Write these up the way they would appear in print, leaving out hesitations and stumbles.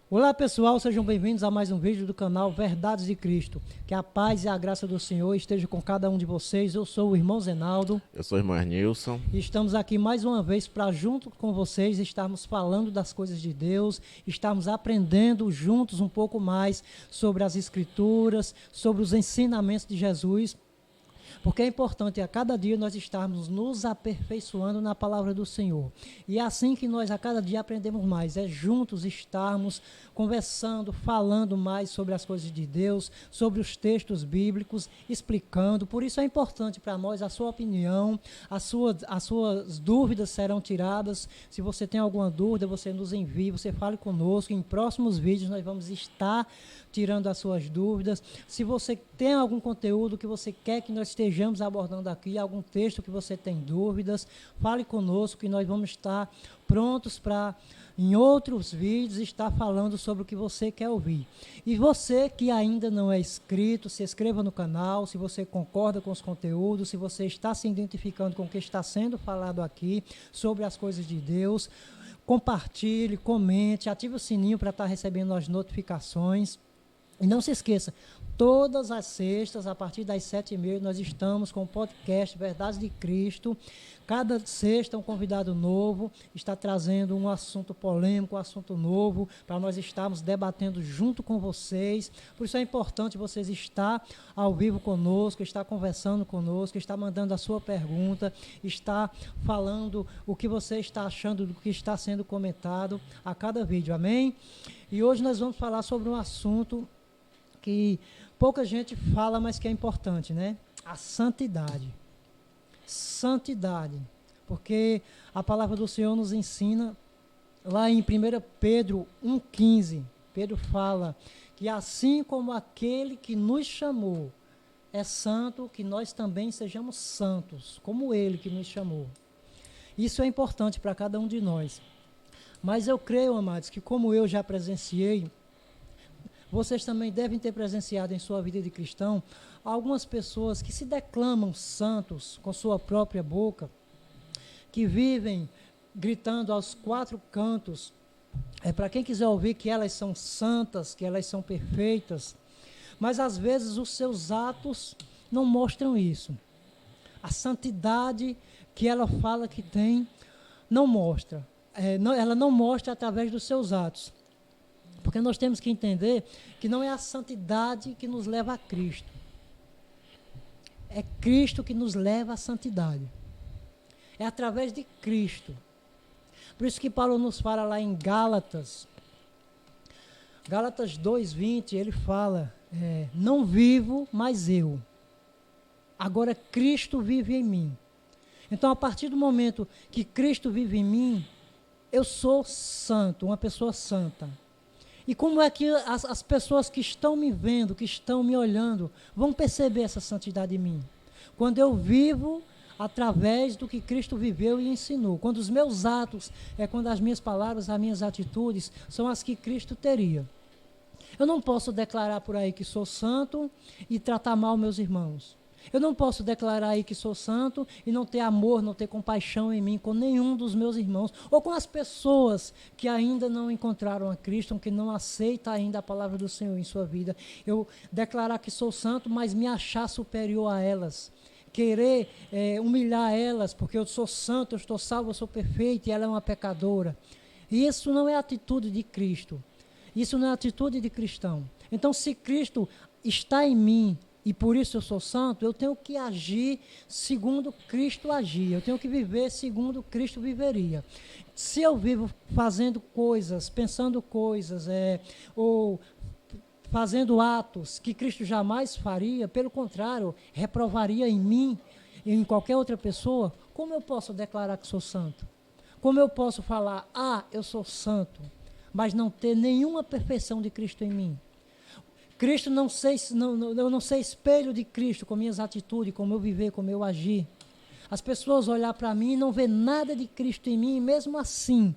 Olá pessoal, sejam bem-vindos a mais um vídeo do canal Verdades de Cristo. Que a paz e a graça do Senhor esteja com cada um de vocês. Eu sou o irmão Zenaldo. Eu sou o irmão Nilson. E estamos aqui mais uma vez para, junto com vocês, estarmos falando das coisas de Deus, estarmos aprendendo juntos um pouco mais sobre as Escrituras, sobre os ensinamentos de Jesus. Porque é importante a cada dia nós estarmos nos aperfeiçoando na palavra do Senhor. E é assim que nós a cada dia aprendemos mais, é juntos estarmos conversando, falando mais sobre as coisas de Deus, sobre os textos bíblicos, explicando. Por isso é importante para nós a sua opinião, as suas dúvidas serão tiradas. Se você tem alguma dúvida, você nos envie, você fale conosco. Em próximos vídeos nós vamos estar tirando as suas dúvidas. Se você tem algum conteúdo que você quer que nós estejamos abordando aqui, algum texto que você tem dúvidas, fale conosco que nós vamos estar prontos para, em outros vídeos, estar falando sobre o que você quer ouvir. E você que ainda não é inscrito, se inscreva no canal, se você concorda com os conteúdos, se você está se identificando com o que está sendo falado aqui sobre as coisas de Deus, compartilhe, comente, ative o sininho para estar recebendo as notificações. E não se esqueça, todas as sextas, a partir das 7h30, nós estamos com o podcast Verdades de Cristo. Cada sexta um convidado novo está trazendo um assunto polêmico, um assunto novo, para nós estarmos debatendo junto com vocês. Por isso é importante vocês estar ao vivo conosco, estar conversando conosco, estar mandando a sua pergunta, estar falando o que você está achando do que está sendo comentado a cada vídeo, amém? E hoje nós vamos falar sobre um assunto que pouca gente fala, mas que é importante, né? A santidade. Santidade. Porque a palavra do Senhor nos ensina, lá em 1 Pedro 1,15, Pedro fala que assim como aquele que nos chamou é santo, que nós também sejamos santos, como ele que nos chamou. Isso é importante para cada um de nós. Mas eu creio, amados, que como eu já presenciei, vocês também devem ter presenciado em sua vida de cristão algumas pessoas que se declamam santos com sua própria boca, que vivem gritando aos quatro cantos, para quem quiser ouvir que elas são santas, que elas são perfeitas, mas às vezes os seus atos não mostram isso. A santidade que ela fala que tem, não mostra. Ela não mostra através dos seus atos. Porque nós temos que entender que não é a santidade que nos leva a Cristo. É Cristo que nos leva à santidade. É através de Cristo. Por isso que Paulo nos fala lá em Gálatas 2,20, ele fala, não vivo, mas eu. Agora Cristo vive em mim. Então, a partir do momento que Cristo vive em mim, eu sou santo, uma pessoa santa. E como é que as pessoas que estão me vendo, que estão me olhando, vão perceber essa santidade em mim? Quando eu vivo através do que Cristo viveu e ensinou. Quando os meus atos, quando as minhas palavras, as minhas atitudes são as que Cristo teria. Eu não posso declarar por aí que sou santo e tratar mal meus irmãos. Eu não posso declarar aí que sou santo e não ter amor, não ter compaixão em mim com nenhum dos meus irmãos, ou com as pessoas que ainda não encontraram a Cristo, que não aceitam ainda a palavra do Senhor em sua vida. Eu declarar que sou santo, mas me achar superior a elas. Querer humilhar elas, porque eu sou santo, eu estou salvo, eu sou perfeito e ela é uma pecadora. E isso não é atitude de Cristo. Isso não é atitude de cristão. Então, se Cristo está em mim, e por isso eu sou santo, eu tenho que agir segundo Cristo agia. Eu tenho que viver segundo Cristo viveria. Se eu vivo fazendo coisas, pensando coisas, ou fazendo atos que Cristo jamais faria, pelo contrário, reprovaria em mim e em qualquer outra pessoa, como eu posso declarar que sou santo? Como eu posso falar, eu sou santo, mas não ter nenhuma perfeição de Cristo em mim? Cristo eu não sei espelho de Cristo com minhas atitudes, como eu viver, como eu agir. As pessoas olhar para mim e não ver nada de Cristo em mim, e mesmo assim,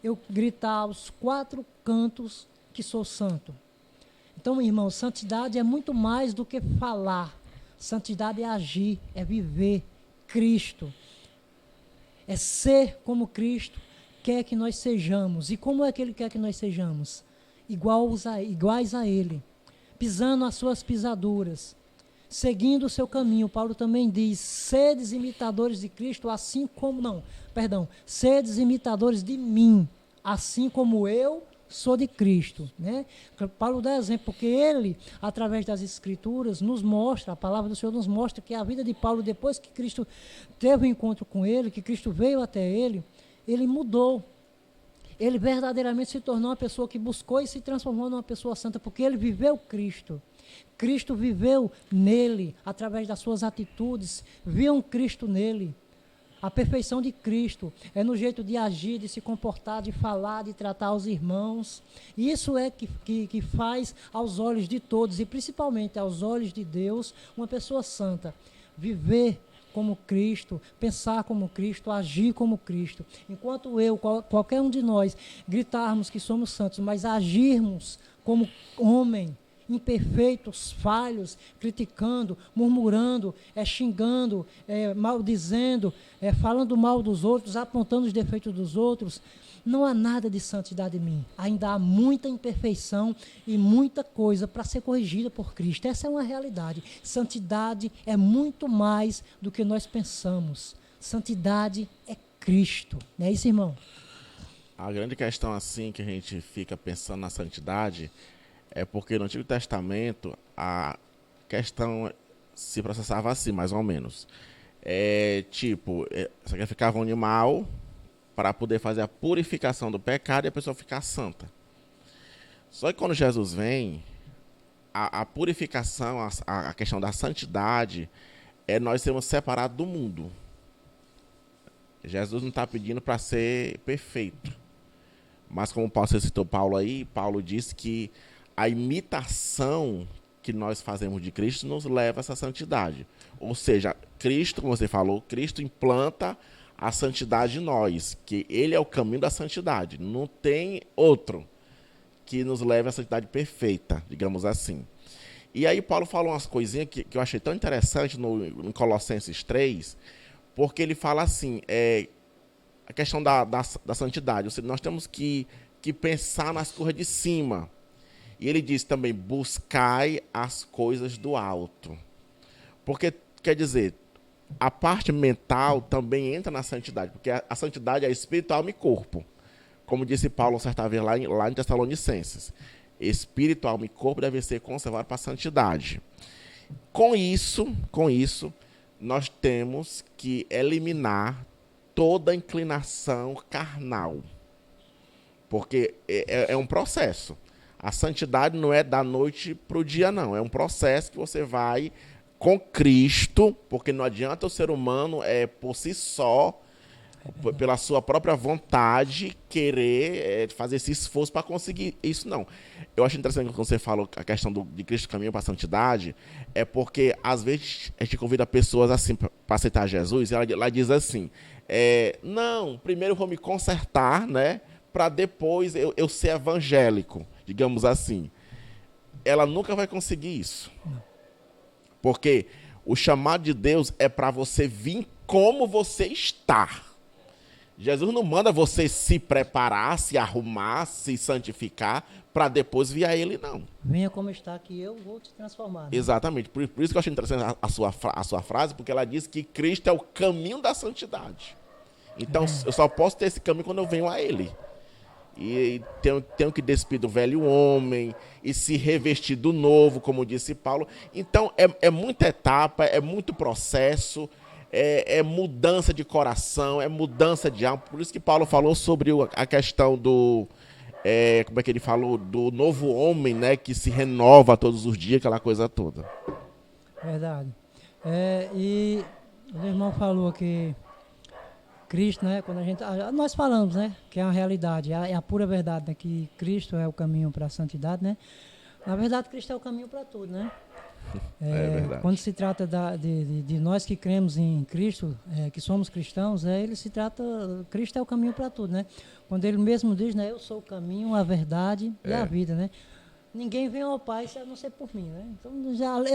eu gritar aos quatro cantos que sou santo. Então, irmão, santidade é muito mais do que falar. Santidade é agir, é viver Cristo. É ser como Cristo quer que nós sejamos. E como é que Ele quer que nós sejamos? iguais a ele, pisando as suas pisaduras, seguindo o seu caminho. Paulo também diz: sedes imitadores de Cristo, assim como... Não, perdão. Sedes imitadores de mim, assim como eu sou de Cristo, né? Paulo dá exemplo, porque ele, através das Escrituras, nos mostra, a palavra do Senhor nos mostra que a vida de Paulo, depois que Cristo teve um encontro com ele, que Cristo veio até ele mudou. Ele verdadeiramente se tornou uma pessoa que buscou e se transformou numa pessoa santa, porque ele viveu Cristo. Cristo viveu nele, através das suas atitudes, viam Cristo nele. A perfeição de Cristo é no jeito de agir, de se comportar, de falar, de tratar os irmãos. Isso é que faz aos olhos de todos, e principalmente aos olhos de Deus, uma pessoa santa. Viver como Cristo, pensar como Cristo, agir como Cristo. Enquanto qualquer um de nós, gritarmos que somos santos, mas agirmos como homem, imperfeitos, falhos, criticando, murmurando, xingando, maldizendo, falando mal dos outros, apontando os defeitos dos outros, não há nada de santidade em mim. Ainda há muita imperfeição e muita coisa para ser corrigida por Cristo. Essa é uma realidade. Santidade é muito mais do que nós pensamos. Santidade é Cristo. Não é isso, irmão? A grande questão assim que a gente fica pensando na santidade é porque no Antigo Testamento a questão se processava assim, mais ou menos. Sacrificava um animal para poder fazer a purificação do pecado e a pessoa ficar santa. Só que quando Jesus vem, a purificação, a questão da santidade, é nós sermos separados do mundo. Jesus não está pedindo para ser perfeito. Mas como você citou Paulo aí, Paulo disse que a imitação que nós fazemos de Cristo nos leva a essa santidade. Ou seja, Cristo, como você falou, Cristo implanta a santidade em nós, que ele é o caminho da santidade. Não tem outro que nos leve à santidade perfeita, digamos assim. E aí Paulo falou umas coisinhas que eu achei tão interessante no Colossenses 3, porque ele fala assim, a questão da santidade. Ou seja, nós temos que pensar nas coisas de cima. E ele diz também, buscai as coisas do alto. Porque, quer dizer, a parte mental também entra na santidade, porque a santidade é espírito, alma e corpo. Como disse Paulo certa vez lá em Tessalonicenses. Espírito, alma e corpo devem ser conservados para a santidade. Com isso, nós temos que eliminar toda inclinação carnal. Porque é um processo. A santidade não é da noite para o dia, não. É um processo que você vai com Cristo, porque não adianta o ser humano por si só, pela sua própria vontade, querer fazer esse esforço para conseguir isso, não. Eu acho interessante quando você falou a questão de Cristo caminho para a santidade, é porque às vezes a gente convida pessoas assim para aceitar Jesus, e ela diz assim, não, primeiro eu vou me consertar, né, para depois eu ser evangélico, digamos assim. Ela nunca vai conseguir isso. Porque o chamado de Deus é para você vir como você está. Jesus não manda você se preparar, se arrumar, se santificar, para depois vir a Ele, não. Venha como está, que eu vou te transformar. Né? Exatamente. Por isso que eu achei interessante a sua frase, porque ela diz que Cristo é o caminho da santidade. Então, eu só posso ter esse caminho quando eu venho a Ele. E tenho que despir do velho homem e se revestir do novo, como disse Paulo. Então, é muita etapa, é muito processo, é mudança de coração, é mudança de alma. Por isso que Paulo falou sobre a questão do... como é que ele falou? Do novo homem, né? Que se renova todos os dias, aquela coisa toda. Verdade. E o irmão falou que Cristo, né, quando nós falamos, né, que é uma realidade, é a pura verdade, né, que Cristo é o caminho para a santidade, né? Na verdade, Cristo é o caminho para tudo, né? Verdade. Quando se trata de nós que cremos em Cristo, que somos cristãos, Cristo é o caminho para tudo, né? Quando ele mesmo diz, né, eu sou o caminho, a verdade e a vida, né? ninguém vem ao Pai se a não ser por mim, né? Então,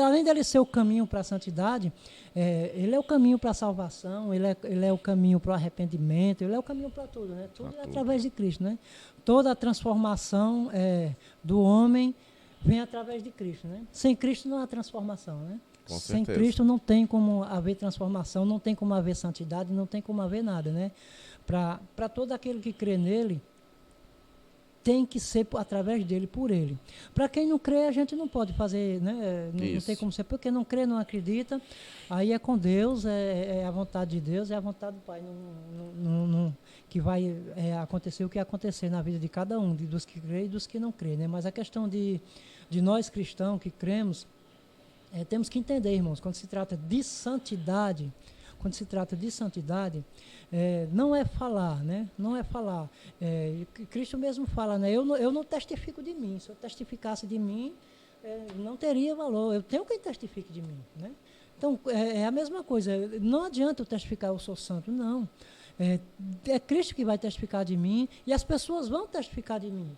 além dele ser o caminho para a santidade, ele é o caminho para a salvação, ele é o caminho para o arrependimento, ele é o caminho para tudo, né? Tudo é através de Cristo, né? Toda a transformação do homem vem através de Cristo, né? Sem Cristo não há transformação, né? Com Sem certeza. Cristo não tem como haver transformação, não tem como haver santidade, não tem como haver nada, né? Para todo aquele que crê nele, tem que ser através dele, por ele. Para quem não crê, a gente não pode fazer, né? Não tem como ser, porque não crê, não acredita, aí é com Deus, é a vontade de Deus, é a vontade do Pai, que vai acontecer o que acontecer na vida de cada um, dos que crê e dos que não crê, né? Mas a questão de nós cristãos que cremos, temos que entender, irmãos, quando se trata de santidade, não é falar, né? Não é falar. Cristo mesmo fala, né? Eu não testifico de mim. Se eu testificasse de mim, não teria valor. Eu tenho quem testifique de mim, né? Então, é a mesma coisa. Não adianta eu testificar eu sou santo, não. É Cristo que vai testificar de mim e as pessoas vão testificar de mim.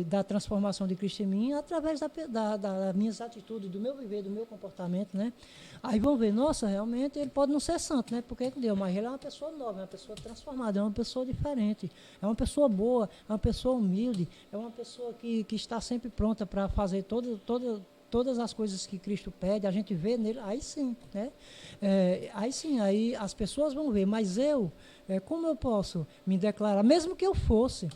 Da transformação de Cristo em mim através das minhas atitudes, do meu viver, do meu comportamento, né? Aí vão ver, nossa, realmente ele pode não ser santo, né? Porque Deus, mas ele é uma pessoa nova, é uma pessoa transformada, é uma pessoa diferente, é uma pessoa boa, é uma pessoa humilde, é uma pessoa que está sempre pronta para fazer todas as coisas que Cristo pede, a gente vê nele, aí sim, né? Aí as pessoas vão ver, mas como eu posso me declarar, mesmo que eu fosse,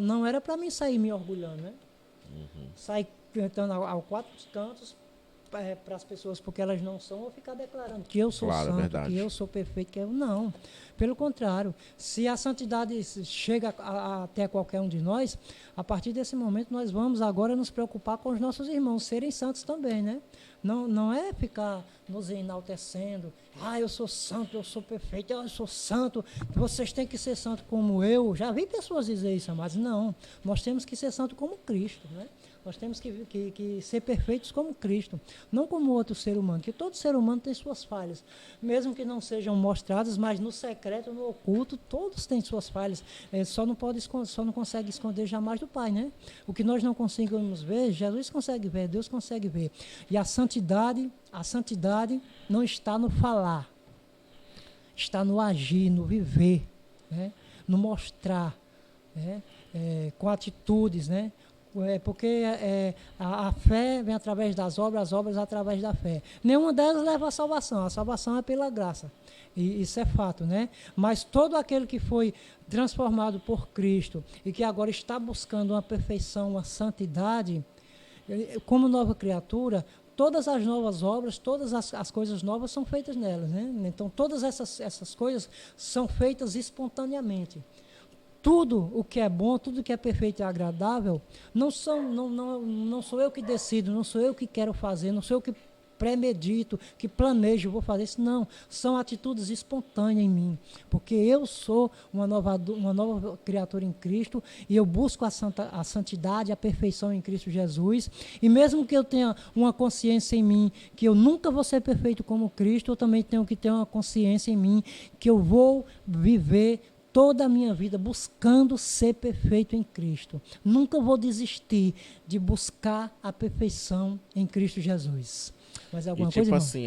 não era para mim sair me orgulhando, né? Sair cantando aos quatro cantos para as pessoas, porque elas não são, ou ficar declarando que eu sou santo, que eu sou perfeito, que eu não. Pelo contrário, se a santidade chega até qualquer um de nós, a partir desse momento nós vamos agora nos preocupar com os nossos irmãos serem santos também, né? Não é ficar nos enaltecendo, eu sou santo, eu sou perfeito, eu sou santo, vocês têm que ser santo como eu. Já vi pessoas dizer isso, mas não, nós temos que ser santo como Cristo, né? Nós temos que ser perfeitos como Cristo, não como outro ser humano, que todo ser humano tem suas falhas, mesmo que não sejam mostradas, mas no secreto, no oculto, todos têm suas falhas, só não consegue esconder jamais do Pai, né? O que nós não conseguimos ver, Jesus consegue ver, Deus consegue ver. E a santidade não está no falar, está no agir, no viver, né? No mostrar, né? Com atitudes, né? Porque a fé vem através das obras, as obras através da fé. Nenhuma delas leva à salvação, a salvação é pela graça. E isso é fato, né? Mas todo aquele que foi transformado por Cristo e que agora está buscando uma perfeição, uma santidade, como nova criatura, todas as novas obras, todas as coisas novas são feitas nelas, né? Então todas essas coisas são feitas espontaneamente. Tudo o que é bom, tudo o que é perfeito e agradável, não sou eu que decido, não sou eu que quero fazer, não sou eu que premedito, que planejo, vou fazer isso, não. São atitudes espontâneas em mim, porque eu sou uma nova criatura em Cristo e eu busco a santidade, a perfeição em Cristo Jesus. E mesmo que eu tenha uma consciência em mim que eu nunca vou ser perfeito como Cristo, eu também tenho que ter uma consciência em mim que eu vou viver toda a minha vida buscando ser perfeito em Cristo. Nunca vou desistir de buscar a perfeição em Cristo Jesus. Mas alguma coisa, irmão? Assim,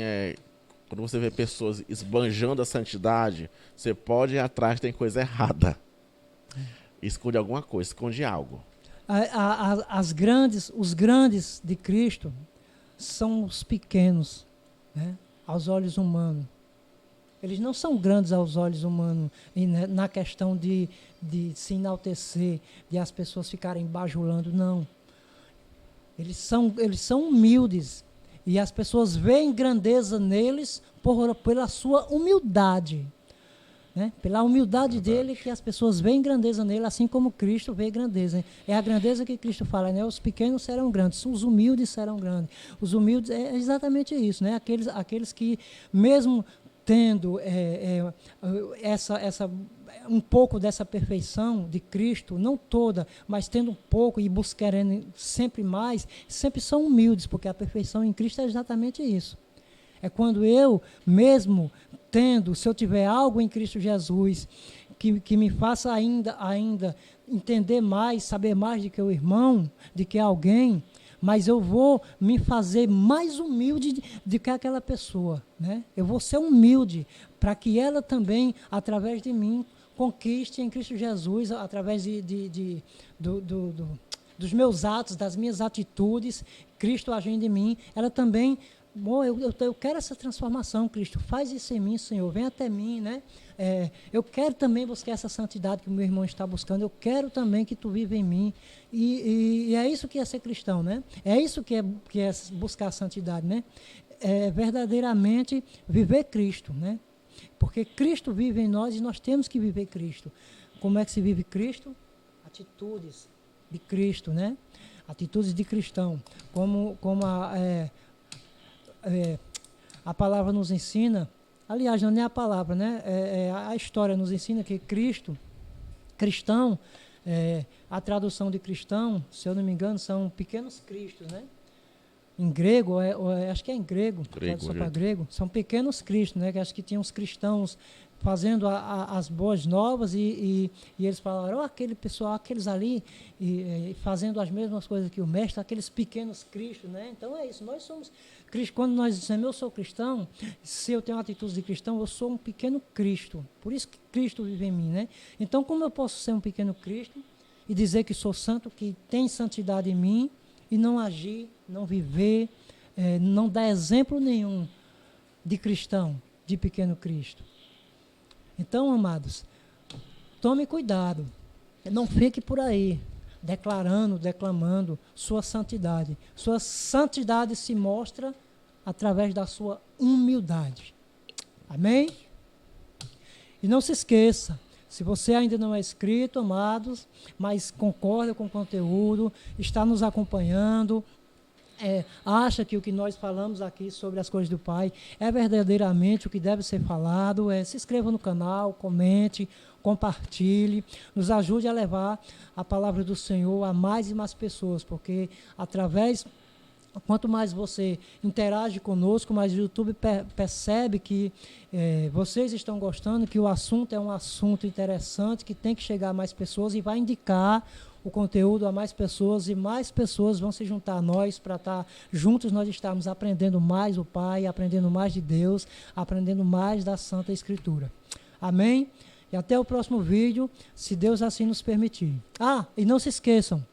quando você vê pessoas esbanjando a santidade, você pode ir atrás, tem coisa errada. Esconde alguma coisa, esconde algo. Os grandes de Cristo são os pequenos, né, aos olhos humanos. Eles não são grandes aos olhos humanos na questão de se enaltecer, de as pessoas ficarem bajulando, não. Eles são humildes e as pessoas veem grandeza neles pela sua humildade. Né? Pela humildade dele que as pessoas veem grandeza nele, assim como Cristo vê grandeza. É a grandeza que Cristo fala, né? Os pequenos serão grandes, os humildes serão grandes. Os humildes é exatamente isso, né? Aqueles que mesmo tendo um pouco dessa perfeição de Cristo, não toda, mas tendo um pouco e buscando sempre mais, sempre são humildes, porque a perfeição em Cristo é exatamente isso. É quando eu mesmo se eu tiver algo em Cristo Jesus que me faça ainda entender mais, saber mais do que o irmão, de que alguém, mas eu vou me fazer mais humilde do que aquela pessoa, né? Eu vou ser humilde para que ela também, através de mim, conquiste em Cristo Jesus, através dos meus atos, das minhas atitudes, Cristo agindo em mim, ela também, eu quero essa transformação, Cristo, faz isso em mim, Senhor, vem até mim, né? Eu quero também buscar essa santidade que o meu irmão está buscando, eu quero também que tu viva em mim, e é isso que é ser cristão, né? É isso que é buscar a santidade, né? É verdadeiramente viver Cristo, né? Porque Cristo vive em nós e nós temos que viver Cristo. Como é que se vive Cristo? Atitudes de Cristo, né? Atitudes de cristão. Como a palavra nos ensina, aliás, não é a palavra, né? A história nos ensina que cristão, a tradução de cristão, se eu não me engano, são pequenos cristos, né? Em grego, acho que é em grego, grego, são pequenos cristos, né? Que acho que tinham os cristãos fazendo as boas novas e eles falaram, aquele pessoal, aqueles ali, fazendo as mesmas coisas que o mestre, aqueles pequenos cristos, né? Então é isso, nós somos Cristo. Quando nós dizemos eu sou cristão, se eu tenho atitude de cristão, eu sou um pequeno Cristo. Por isso que Cristo vive em mim, né? Então como eu posso ser um pequeno Cristo e dizer que sou santo, que tem santidade em mim, e não agir, não viver, não dar exemplo nenhum de cristão, de pequeno Cristo? Então, amados, tome cuidado, não fique por aí declamando sua santidade. Sua santidade se mostra através da sua humildade. Amém? E não se esqueça, se você ainda não é inscrito, amados, mas concorda com o conteúdo, está nos acompanhando, acha que o que nós falamos aqui sobre as coisas do Pai é verdadeiramente o que deve ser falado, se inscreva no canal, comente, compartilhe, nos ajude a levar a palavra do Senhor a mais e mais pessoas, porque quanto mais você interage conosco, mais o YouTube percebe que vocês estão gostando, que o assunto é um assunto interessante, que tem que chegar a mais pessoas e vai indicar o conteúdo a mais pessoas e mais pessoas vão se juntar a nós para estar juntos, nós estarmos aprendendo mais o Pai, aprendendo mais de Deus, aprendendo mais da Santa Escritura. Amém? E até o próximo vídeo, se Deus assim nos permitir. E não se esqueçam,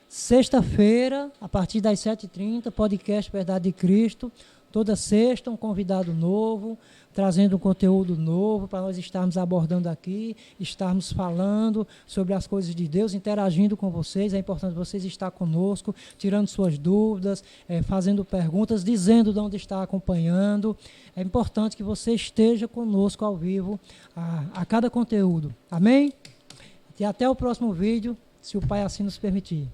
sexta-feira, a partir das 7h30, podcast Verdade de Cristo. Toda sexta, um convidado novo, trazendo um conteúdo novo para nós estarmos abordando aqui, estarmos falando sobre as coisas de Deus, interagindo com vocês. É importante vocês estar conosco, tirando suas dúvidas, fazendo perguntas, dizendo de onde está acompanhando. É importante que você esteja conosco ao vivo a cada conteúdo. Amém? E até o próximo vídeo, se o Pai assim nos permitir.